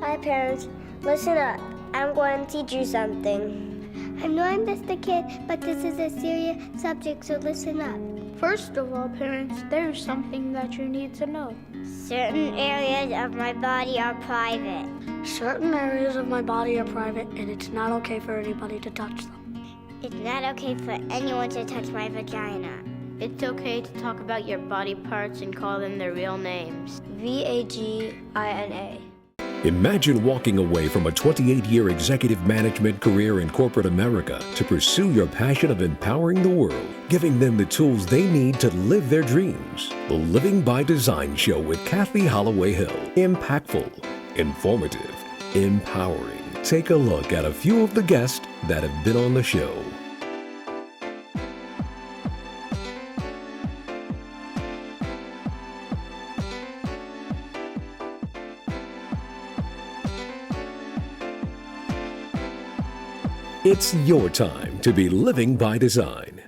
Hi parents, listen up. I'm going to teach you something. I know I'm just a kid, but this is a serious subject, so listen up. First of all, parents, there's something that you need to know. Certain areas of my body are private. Certain areas of my body are private, and it's not okay for anybody to touch them. It's not okay for anyone to touch my vagina. It's okay to talk about your body parts and call them their real names. VAGINA. Imagine walking away from a 28-year executive management career in corporate America to pursue your passion of empowering the world, giving them the tools they need to live their dreams. The Living by Design Show with Kathy Holloway Hill. Impactful, informative, empowering. Take a look at a few of the guests that have been on the show. It's your time to be living by design.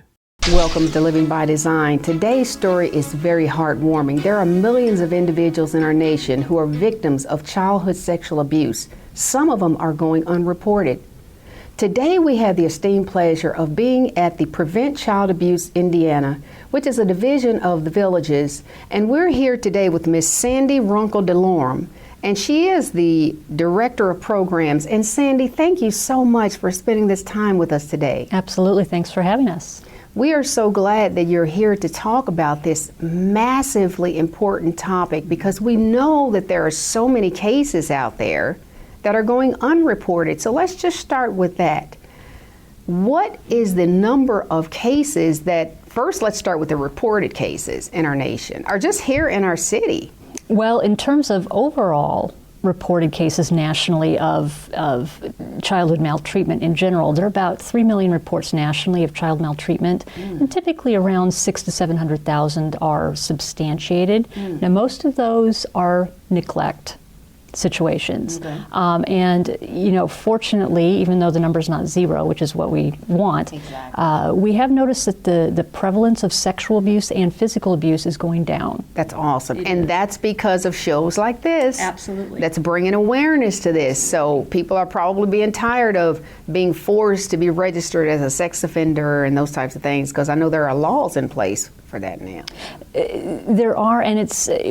Welcome to Living by Design. Today's story is very heartwarming. There are millions of individuals in our nation who are victims of childhood sexual abuse. Some of them are going unreported. Today we have the esteemed pleasure of being at the Prevent Child Abuse Indiana, which is a division of the Villages, and we're here today with Miss Sandy Runkle DeLorme. And she is the Director of Programs. And Sandy, thank you so much for spending this time with us today. Absolutely. Thanks for having us. We are so glad that you're here to talk about this massively important topic, because we know that there are so many cases out there that are going unreported. So let's just start with that. What is the number of cases first let's start with the reported cases in our nation, or just here in our city? Well, in terms of overall reported cases nationally of childhood maltreatment in general, there are about 3 million reports nationally of child maltreatment, and typically around 600,000 to 700,000 are substantiated. Now, most of those are neglect situations. Okay. And, fortunately, even though the number's not zero, which is what we want, Exactly. we have noticed that the prevalence of sexual abuse and physical abuse is going down. That's awesome. And that's because of shows like this. Absolutely. That's bringing awareness to this. So people are probably being tired of being forced to be registered as a sex offender and those types of things, because I know there are laws in place for that now. There are, and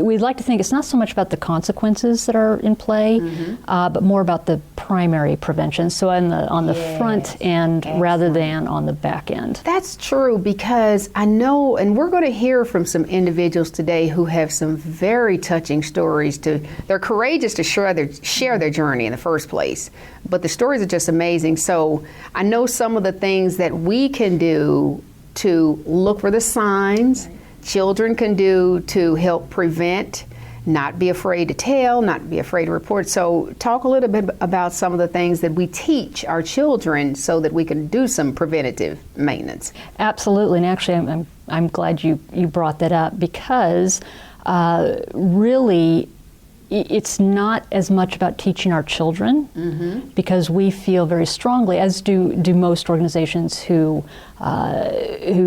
we'd like to think it's not so much about the consequences that are in play, but more about the primary prevention. So on the front end rather than on the back end. That's true, because I know, and we're going to hear from some individuals today who have some very touching stories. They're courageous to share their journey in the first place, but the stories are just amazing. So I know some of the things that we can do to look for the signs, children can do to help prevent, not be afraid to tell, not be afraid to report. So talk a little bit about some of the things that we teach our children so that we can do some preventative maintenance. Absolutely, and actually I'm glad you brought that up, because really it's not as much about teaching our children, because we feel very strongly, as do most organizations who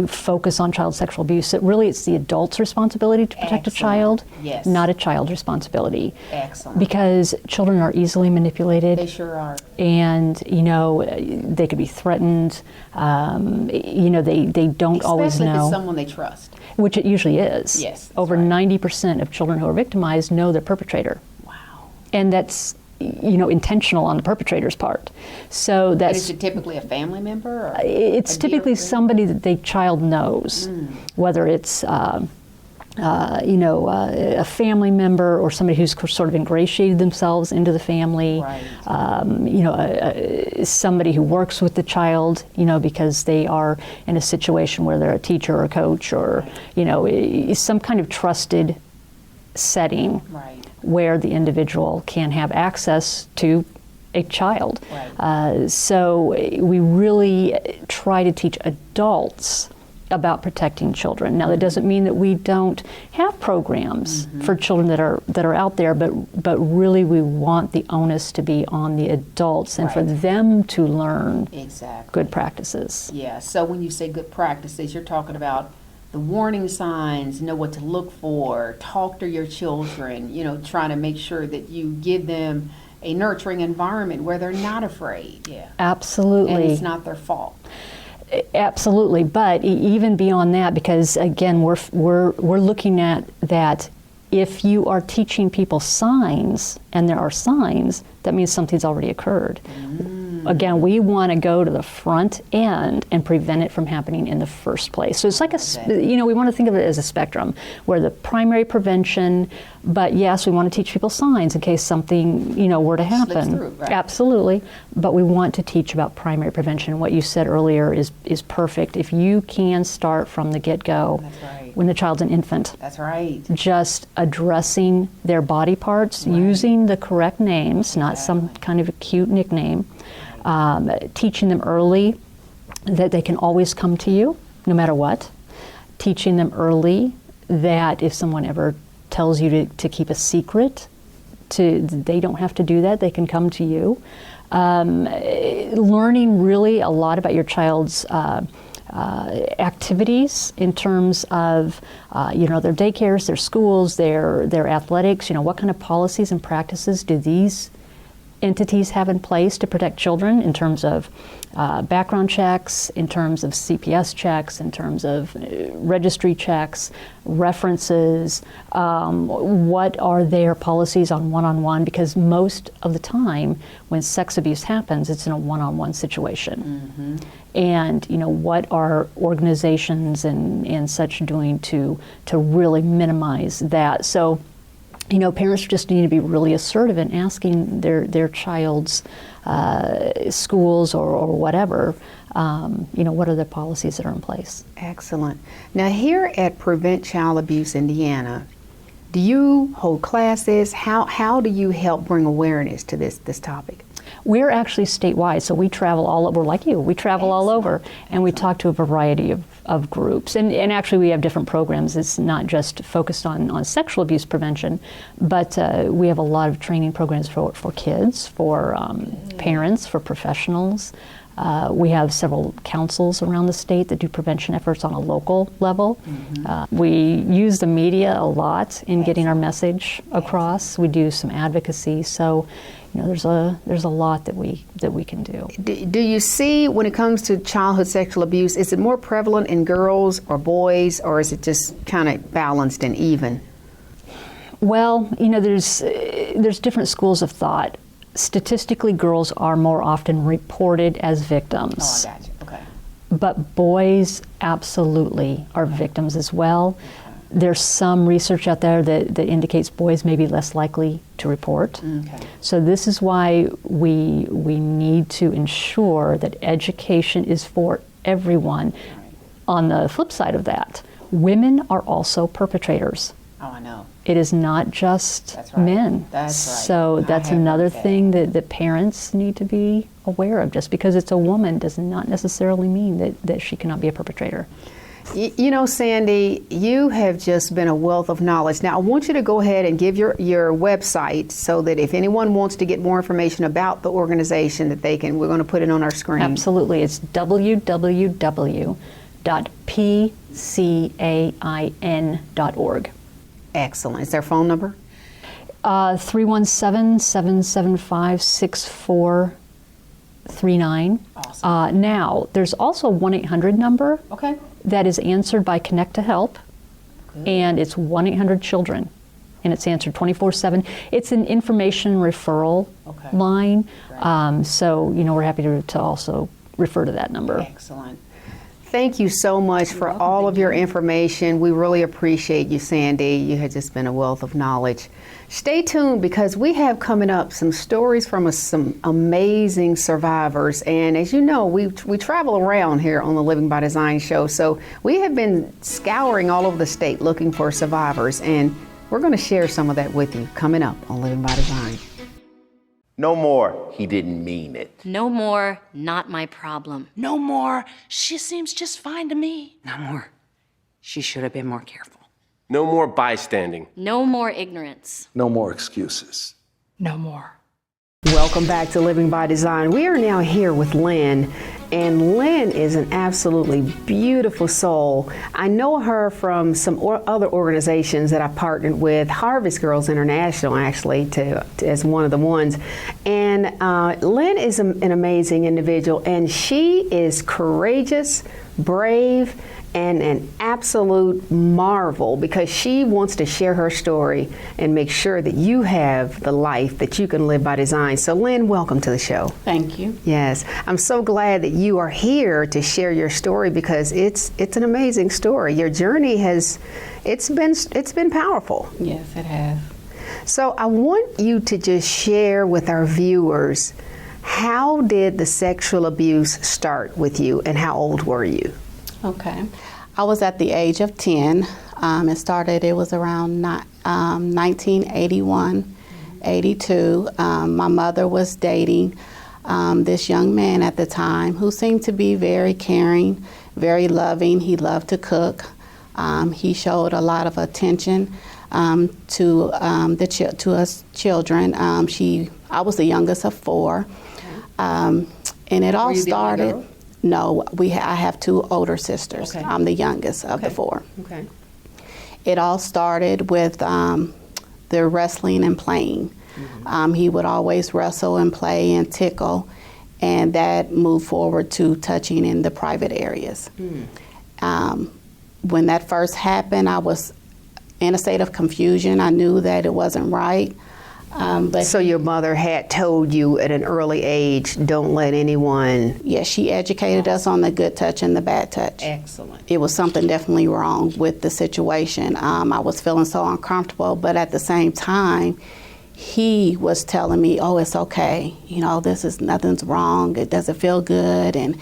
focus on child sexual abuse, that really it's the adult's responsibility to protect a child, not a child's responsibility. Excellent. Because children are easily manipulated. They sure are. And, they could be threatened. They don't always Especially know. if it's someone they trust. Which it usually is. Yes. Over 90% of children who are victimized know their perpetrator. Wow. And that's, intentional on the perpetrator's part. So that's. And is it typically a family member? Or it's typically somebody that the child knows, whether it's a family member or somebody who's sort of ingratiated themselves into the family. Right. Somebody who works with the child, because they are in a situation where they're a teacher or a coach or, some kind of trusted setting. Right. Where the individual can have access to a child. Right. So we really try to teach adults about protecting children. Now, that doesn't mean that we don't have programs for children that are out there, but really we want the onus to be on the adults and for them to learn good practices. Yeah. So when you say good practices, you're talking about the warning signs, know what to look for, talk to your children, trying to make sure that you give them a nurturing environment where they're not afraid. Yeah. Absolutely. And it's not their fault. Absolutely, but even beyond that, because again, we're looking at that. If you are teaching people signs, and there are signs, that means something's already occurred. Again, we want to go to the front end and prevent it from happening in the first place. So it's like we want to think of it as a spectrum, where the primary prevention, but yes, we want to teach people signs in case something, were to happen. Slips through, right. Absolutely, but we want to teach about primary prevention. What you said earlier is perfect. If you can start from the get-go, That's right. when the child's an infant. That's right. Just addressing their body parts, using the correct names, not some kind of a cute nickname. Teaching them early that they can always come to you, no matter what. Teaching them early that if someone ever tells you to keep a secret, they don't have to do that, they can come to you. Learning really a lot about your child's activities in terms of their daycares, their schools, their athletics. What kind of policies and practices do these entities have in place to protect children in terms of background checks, in terms of CPS checks, in terms of registry checks, references, what are their policies on one-on-one, because most of the time when sex abuse happens, it's in a one-on-one situation. And what are organizations and such doing to really minimize that? So parents just need to be really assertive in asking their child's schools or whatever, what are the policies that are in place. Excellent. Now here at Prevent Child Abuse Indiana, do you hold classes? How do you help bring awareness to this topic? We're actually statewide, so we travel all over, like you, we travel all over, and we talk to a variety of groups. And actually we have different programs. It's not just focused on sexual abuse prevention, but we have a lot of training programs for kids, for parents, for professionals. We have several councils around the state that do prevention efforts on a local level. We use the media a lot in getting our message across. We do some advocacy, so there's a lot that we can do. Do you see, when it comes to childhood sexual abuse, is it more prevalent in girls or boys, or is it just kind of balanced and even? Well, there's different schools of thought. Statistically, girls are more often reported as victims. Oh, I got you. Okay. But boys absolutely are victims as well. There's some research out there that indicates boys may be less likely to report. Okay. So this is why we need to ensure that education is for everyone. On the flip side of that, women are also perpetrators. Oh, I know. It is not just That's right. men. That's right. So that's another thing that parents need to be aware of. Just because it's a woman does not necessarily mean that she cannot be a perpetrator. Sandy, you have just been a wealth of knowledge. Now, I want you to go ahead and give your website so that if anyone wants to get more information about the organization, that they can. We're going to put it on our screen. Absolutely. It's www.pcain.org. Excellent. Is there a phone number? 317-775-6439. Awesome. Now, there's also a 1-800 number. Okay. That is answered by Connect to Help, and it's 1-800-CHILDREN, and it's answered 24/7. It's an information referral line, so we're happy to also refer to that number. Excellent. Thank you so much for all of your information. We really appreciate you, Sandy. You have just been a wealth of knowledge. Stay tuned, because we have coming up some stories from some amazing survivors. And as you know, we travel around here on the Living by Design show. So we have been scouring all over the state looking for survivors. And we're going to share some of that with you coming up on Living by Design. No more, he didn't mean it. No more, not my problem. No more, she seems just fine to me. No more, she should have been more careful. No more bystanding. No more ignorance. No more excuses. No more. Welcome welcome back to Living by Design. We are now here with Lynn, and Lynn is an absolutely beautiful soul. I know her from some other organizations that I partnered with, Harvest Girls International, actually, as one of the ones. And Lynn is an amazing individual, and she is courageous, brave, and an absolute marvel, because she wants to share her story and make sure that you have the life that you can live by design. So Lynn, welcome to the show. Thank you. Yes, I'm so glad that you are here to share your story, because it's an amazing story. Your journey it's been powerful. Yes, it has. So I want you to just share with our viewers, how did the sexual abuse start with you, and how old were you? Okay. I was at the age of 10. It was around 1981, 82. My mother was dating this young man at the time who seemed to be very caring, very loving. He loved to cook. He showed a lot of attention to us children. I was the youngest of 4. And it all started. No, I have 2 older sisters. Okay. I'm the youngest of the 4. Okay. It all started with the wrestling and playing. Mm-hmm. He would always wrestle and play and tickle, and that moved forward to touching in the private areas. Mm. When that first happened, I was in a state of confusion. I knew that it wasn't right. So your mother had told you at an early age, don't let anyone... Yes, she educated us on the good touch and the bad touch. Excellent. It was something definitely wrong with the situation. I was feeling so uncomfortable, but at the same time, he was telling me, oh, it's okay. Nothing's wrong. It doesn't feel good. And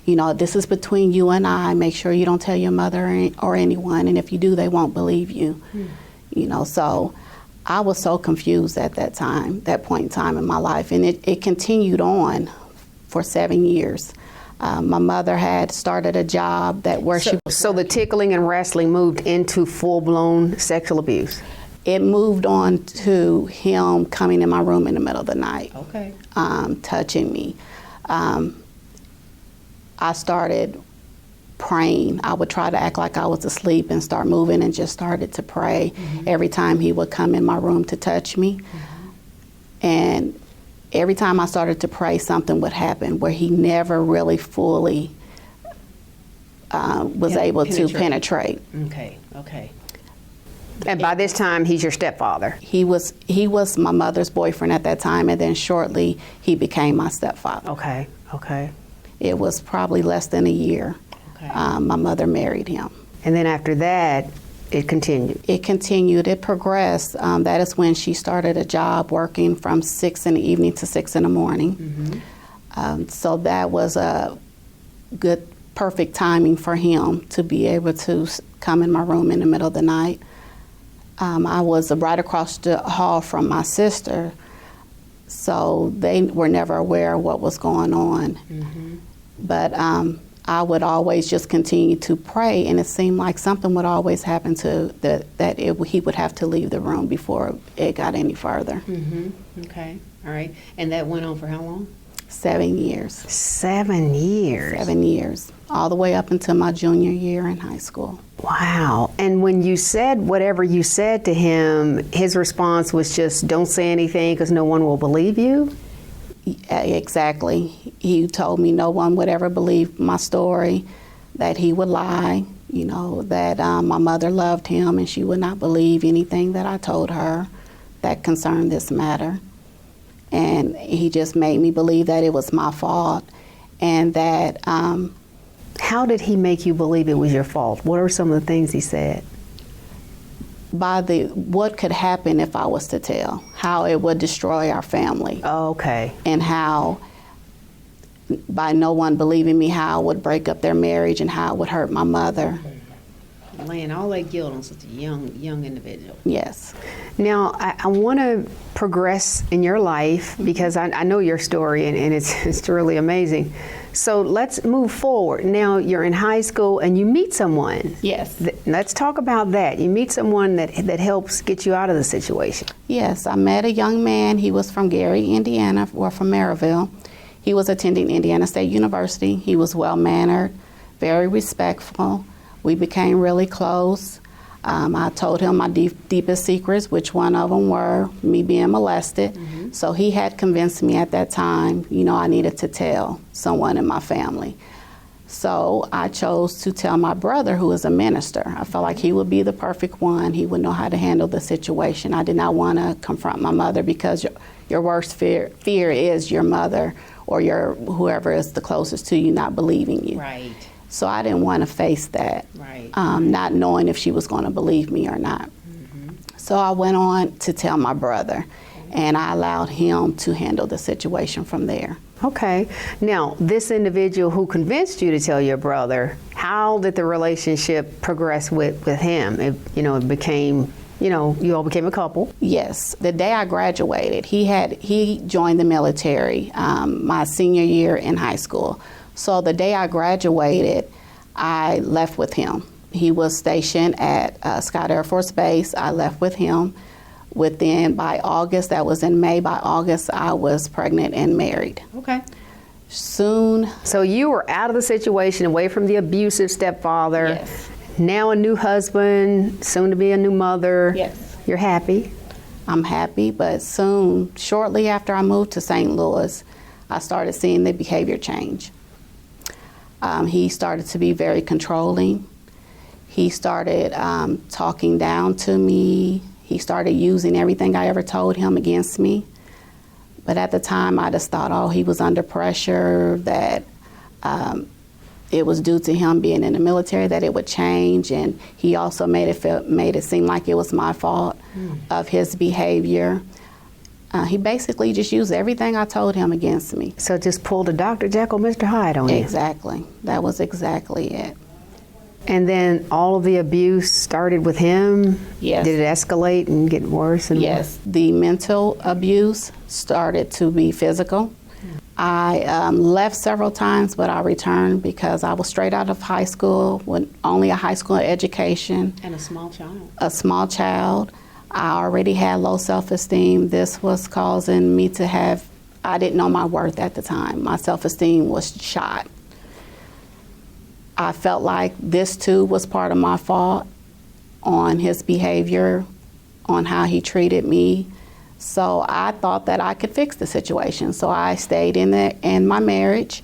this is between you and I. Make sure you don't tell your mother or anyone. And if you do, they won't believe you. So I was so confused at that point in time in my life, and it continued on for 7 years. My mother had started a job So the tickling and wrestling moved into full-blown sexual abuse? It moved on to him coming in my room in the middle of the night, okay, touching me. I started praying. I would try to act like I was asleep and start moving and just started to pray every time he would come in my room to touch me. And every time I started to pray, something would happen where he never really fully was able to penetrate. Okay. And by this time, he's your stepfather? He was my mother's boyfriend at that time, and then shortly he became my stepfather. Okay. It was probably less than a year. My mother married him. And then after that, it continued? It continued. It progressed. That is when she started a job working from 6 in the evening to 6 in the morning. So that was a good, perfect timing for him to be able to come in my room in the middle of the night. I was right across the hall from my sister, so they were never aware of what was going on. But I would always just continue to pray, and it seemed like something would always happen he would have to leave the room before it got any further. Okay, all right. And that went on for how long? 7 years. 7 years? 7 years, all the way up until my junior year in high school. Wow. And when you said whatever you said to him, his response was just, don't say anything because no one will believe you? Exactly. He told me no one would ever believe my story, that he would lie, that my mother loved him and she would not believe anything that I told her that concerned this matter. And he just made me believe that it was my fault, and that... How did he make you believe it was your fault? What are some of the things he said? What could happen if I was to tell, how it would destroy our family. Oh, okay. And how, by no one believing me, how it would break up their marriage and how it would hurt my mother. Laying all that guilt on such a young individual. Yes. Now, I want to progress in your life because I know your story and it's really amazing. So let's move forward. Now you're in high school and you meet someone. Yes. Let's talk about that. You meet someone that helps get you out of the situation. Yes, I met a young man. He was from Gary, Indiana, or from Maryville. He was attending Indiana State University. He was well-mannered, very respectful. We became really close. I told him my deepest secrets, which one of them were me being molested. So he had convinced me at that time, you know, I needed to tell someone in my family. So I chose to tell my brother, who is a minister. I felt like he would be the perfect one. He would know how to handle the situation. I did not want to confront my mother, because your worst fear is your mother or your whoever is the closest to you not believing you. Right. So I didn't want to face that, Right. Not knowing if she was going to believe me or not. So I went on to tell my brother, and I allowed him to handle the situation from there. Okay. Now, this individual who convinced you to tell your brother, how did the relationship progress with him? It became, you all became a couple. Yes. The day I graduated, he joined the military my senior year in high school. So the day I graduated, I left with him. He was stationed at Scott Air Force Base. I left with him. By August, that was in May, by August, I was pregnant and married. Okay. Soon. So you were out of the situation, away from the abusive stepfather. Yes. Now a new husband, soon to be a new mother. Yes. You're happy? I'm happy, but soon, shortly after I moved to St. Louis, I started seeing the behavior change. He started to be very controlling. He started talking down to me. He started using everything I ever told him against me. But at the time, I just thought, oh, he was under pressure, that it was due to him being in the military that it would change. And he also made it seem like it was my fault of his behavior. He basically just used everything I told him against me. So just pulled a Dr. Jekyll, Mr. Hyde on you. Exactly. That was exactly it. And then all of the abuse started with him? Yes. Did it escalate and get worse and Yes. The mental abuse started to be physical. I left several times, but I returned because I was straight out of high school with only a high school education. And a small child. A small child. I already had low self-esteem. This was causing me to I didn't know my worth at the time. My self-esteem was shot. I felt like this too was part of my fault on his behavior, on how he treated me. So I thought that I could fix the situation. So I stayed in my marriage.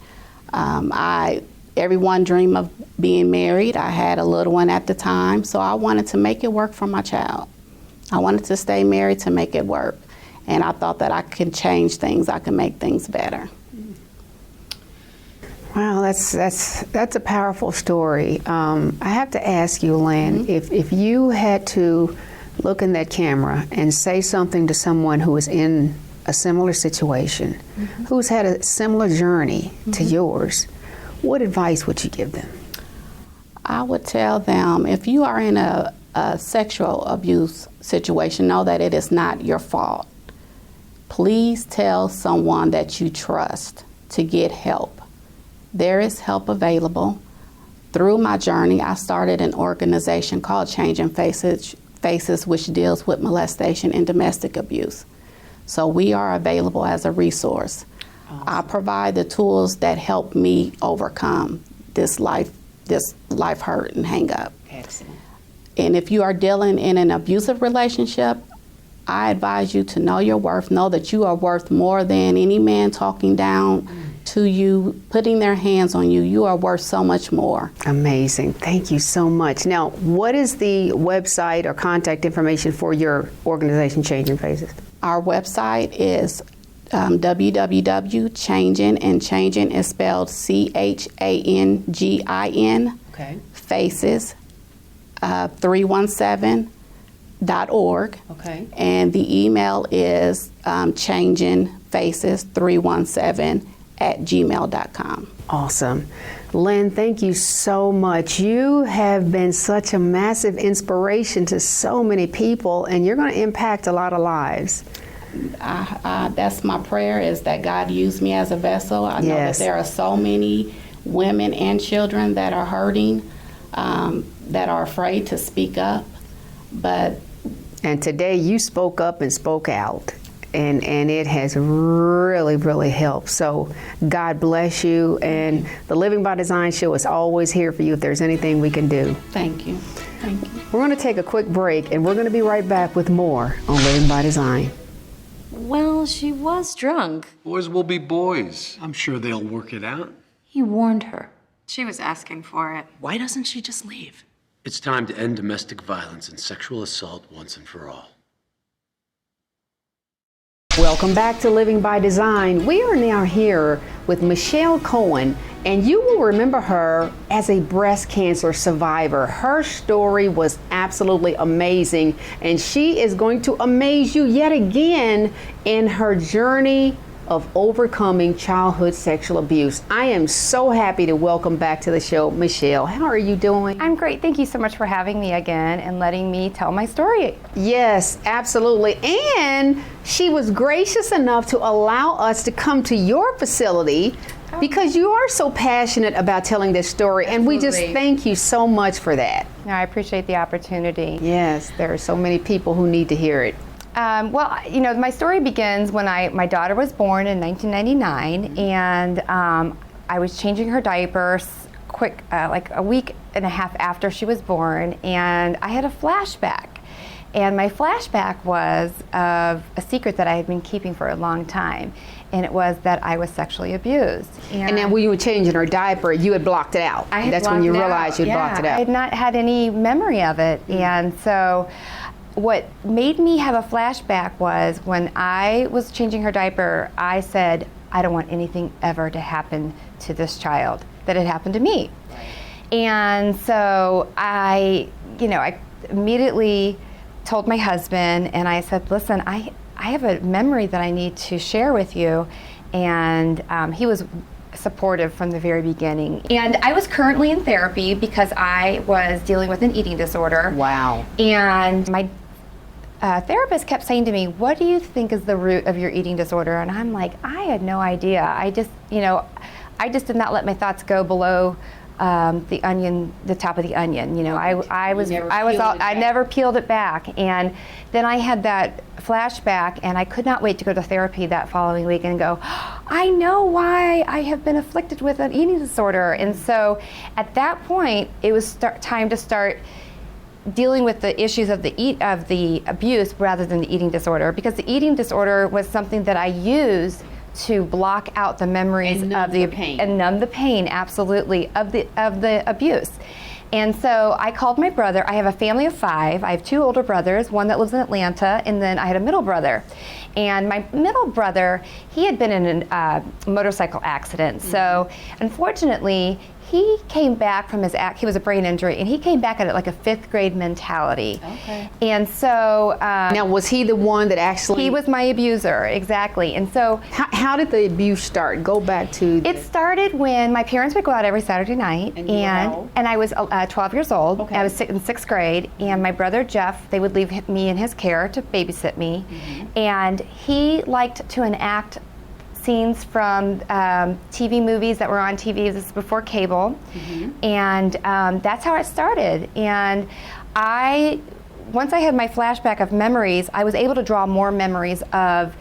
Everyone dreamed of being married. I had a little one at the time, so I wanted to make it work for my child. I wanted to stay married to make it work. And I thought that I could change things, I could make things better. Wow, that's a powerful story. I have to ask you, Lynn, if you had to look in that camera and say something to someone who is in a similar situation, who's had a similar journey to yours, what advice would you give them? I would tell them, if you are in a sexual abuse situation, know that it is not your fault. Please tell someone that you trust to get help. There is help available. Through my journey, I started an organization called Changing Faces, which deals with molestation and domestic abuse. So we are available as a resource. Awesome. I provide the tools that help me overcome this life hurt and hang up. Excellent. And if you are dealing in an abusive relationship, I advise you to know your worth. Know that you are worth more than any man talking down to you, putting their hands on you. You are worth so much more. Amazing. Thank you so much. Now, what is the website or contact information for your organization, Changing Faces? Our website is www.changin, and changin is spelled CHANGIN, okay. Faces, 317.org. Okay. And the email is changingfaces317@gmail.com. Awesome. Lynn, thank you so much. You have been such a massive inspiration to so many people, and you're going to impact a lot of lives. That's my prayer, is that God use me as a vessel. I know that Yes. there are so many women and children that are hurting, that are afraid to speak up. And today you spoke up and spoke out, and it has really helped. So God bless you, and the Living by Design show is always here for you if there's anything we can do. Thank you. Thank you. We're going to take a quick break, and we're going to be right back with more on Living by Design. Well, she was drunk. Boys will be boys. I'm sure they'll work it out. He warned her. She was asking for it. Why doesn't she just leave? It's time to end domestic violence and sexual assault once and for all. Welcome back to Living by Design. We are now here with Michelle Cohen, and you will remember her as a breast cancer survivor. Her story was absolutely amazing, and she is going to amaze you yet again in her journey of overcoming childhood sexual abuse. I am so happy to welcome back to the show Michelle. How are you doing? I'm great. Thank you so much for having me again and letting me tell my story. Yes, absolutely. And she was gracious enough to allow us to come to your facility because you are so passionate about telling this story. Absolutely. And we just thank you so much for that. No, I appreciate the opportunity. Yes, there are so many people who need to hear it. Well, you know, my story begins when my daughter was born in 1999, and I was changing her diapers like a week and a half after she was born, and I had a flashback. And my flashback was of a secret that I had been keeping for a long time, and it was that I was sexually abused. And then when you were changing her diaper, you had blocked it out. That's when you realized you'd blocked it out. I had not had any memory of it, and so what made me have a flashback was when I was changing her diaper, I said, I don't want anything ever to happen to this child that had happened to me. Right. And so I immediately told my husband, and I said, listen, I have a memory that I need to share with you. And he was supportive from the very beginning. And I was currently in therapy because I was dealing with an eating disorder. Wow. And my therapist kept saying to me, what do you think is the root of your eating disorder? And I'm like, I had no idea. I just did not let my thoughts go below the onion, the top of the onion. You know, I never peeled it back. And then I had that flashback, and I could not wait to go to therapy that following week and go, I know why I have been afflicted with an eating disorder. And so at that point, it was time to start dealing with the issues of the abuse rather than the eating disorder, because the eating disorder was something that I used to block out the memories of the pain and numb the pain, absolutely, of the abuse. And so I called my brother. I have a family of 5. I have 2 older brothers, one that lives in Atlanta, and then I had a middle brother. And my middle brother, he had been in a motorcycle accident. Mm-hmm. So unfortunately, he came back from he was a brain injury, and he came back at it like a 5th grade mentality. Okay. And so now, was he the one that actually? He was my abuser, exactly. And so how did the abuse start? Go back to. It started when my parents would go out every Saturday night, and I was 12 years old. Okay. I was in 6th grade, and my brother Jeff, they would leave me in his care to babysit me, and he liked to enact scenes from TV movies that were on TV. This is before cable, and that's how it started. And once I had my flashback of memories, I was able to draw more memories of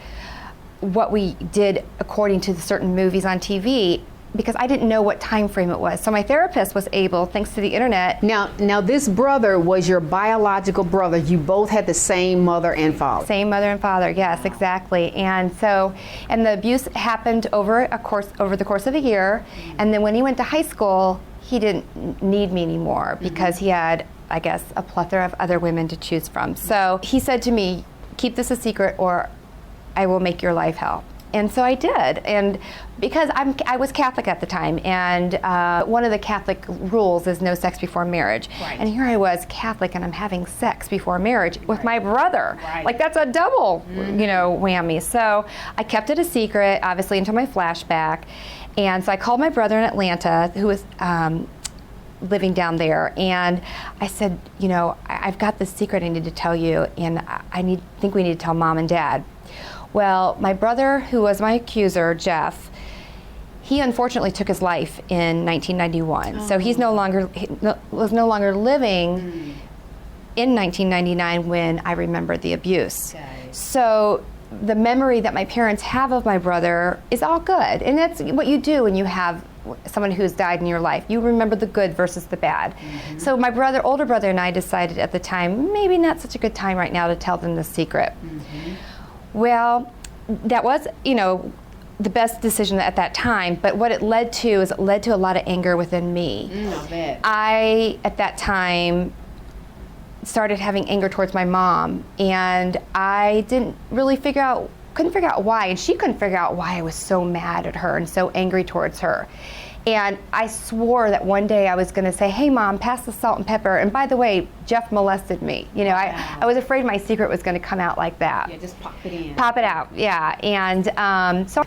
what we did according to certain movies on TV, because I didn't know what time frame it was. So my therapist was able, thanks to the internet. Now this brother was your biological brother. You both had the same mother and father. Same mother and father, yes, exactly. And the abuse happened over the course of a year. And then when he went to high school, he didn't need me anymore because he had, I guess, a plethora of other women to choose from. So he said to me, keep this a secret or I will make your life hell. And so I did, and because I was Catholic at the time, and one of the Catholic rules is no sex before marriage. Right. And here I was Catholic, and I'm having sex before marriage with my brother. Right. Like that's a double, whammy. So I kept it a secret, obviously, until my flashback. And so I called my brother in Atlanta, who was living down there, and I said, I've got this secret I need to tell you, and I think we need to tell Mom and Dad. Well, my brother, who was my accuser, Jeff, he unfortunately took his life in 1991. So he was no longer living in 1999 when I remembered the abuse. Okay. So the memory that my parents have of my brother is all good. And that's what you do when you have someone who's died in your life. You remember the good versus the bad. So my older brother and I decided at the time, maybe not such a good time right now to tell them the secret. Well, that was, the best decision at that time, but what it led to is it led to a lot of anger within me. I bet. I, at that time, started having anger towards my mom, and I couldn't figure out why, and she couldn't figure out why I was so mad at her and so angry towards her. And I swore that one day I was going to say, hey Mom, pass the salt and pepper, and by the way, Jeff molested me. I was afraid my secret was going to come out like that. Yeah, just pop it in. Pop it out, yeah. And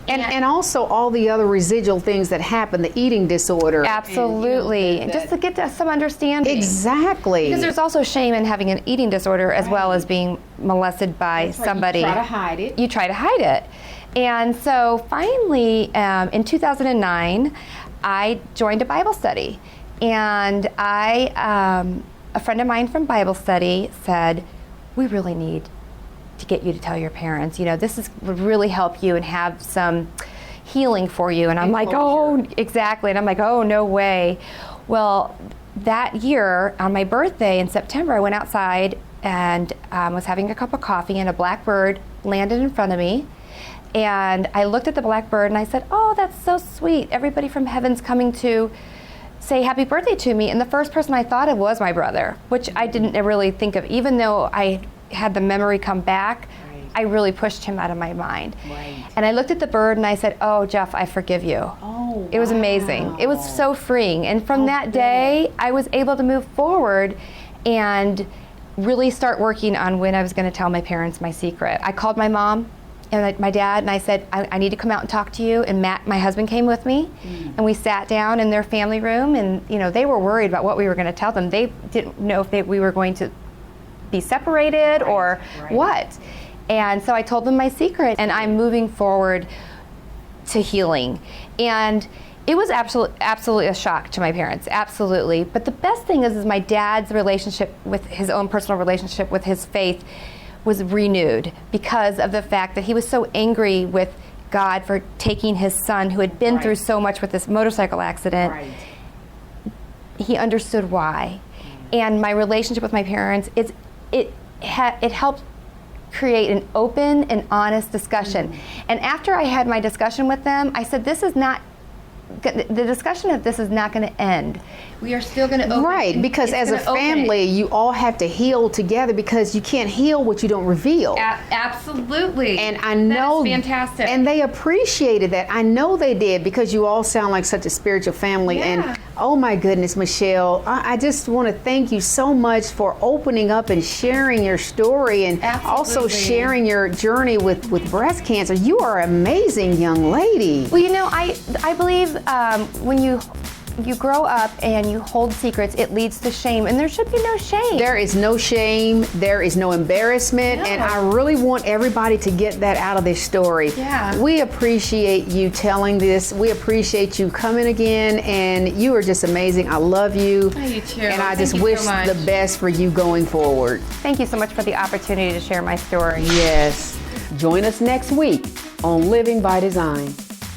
and also all the other residual things that happen, the eating disorder. Absolutely, and just to get to some understanding. Exactly. Because there's also shame in having an eating disorder as well as being molested by somebody. You try to hide it. You try to hide it. And so finally, in 2009, I joined a Bible study. And a friend of mine from Bible study said, we really need to get you to tell your parents. This would really help you and have some healing for you. And I'm like, oh, exactly. And I'm like, oh, no way. Well, that year, on my birthday in September, I went outside and was having a cup of coffee, and a blackbird landed in front of me. And I looked at the blackbird and I said, oh, that's so sweet. Everybody from heaven's coming to say happy birthday to me. And the first person I thought of was my brother, which I didn't really think of. Even though I had the memory come back, I really pushed him out of my mind. And I looked at the bird and I said, oh, Jeff, I forgive you. Oh, it was amazing. It was so freeing. And from that day, I was able to move forward and really start working on when I was going to tell my parents my secret. I called my mom and my dad, and I said, I need to come out and talk to you. And Matt, my husband, came with me, and we sat down in their family room, and they were worried about what we were going to tell them. They didn't know if we were going to be separated or what. And so I told them my secret, and I'm moving forward to healing. And it was absolutely a shock to my parents, absolutely. But the best thing is my dad's relationship with his own personal relationship with his faith was renewed because of the fact that he was so angry with God for taking his son, who had been through so much with this motorcycle accident. He understood why. And my relationship with my parents, it helped create an open and honest discussion. And after I had my discussion with them, I said, the discussion of this is not going to end. We are still going to open. Right, because as a family, you all have to heal together, because you can't heal what you don't reveal. Absolutely. And I know that is fantastic. And they appreciated that. I know they did, because you all sound like such a spiritual family. Yeah. And oh my goodness, Michelle, I just want to thank you so much for opening up and sharing your story, and also sharing your journey with breast cancer. You are an amazing young lady. Well, I believe when you grow up and you hold secrets, it leads to shame, and there should be no shame. There is no shame, there is no embarrassment, and I really want everybody to get that out of this story. Yeah. We appreciate you telling this. We appreciate you coming again, and you are just amazing. I love you. Oh, you too. And I just wish the best for you going forward. Thank you so much for the opportunity to share my story. Yes. Join us next week on Living by Design.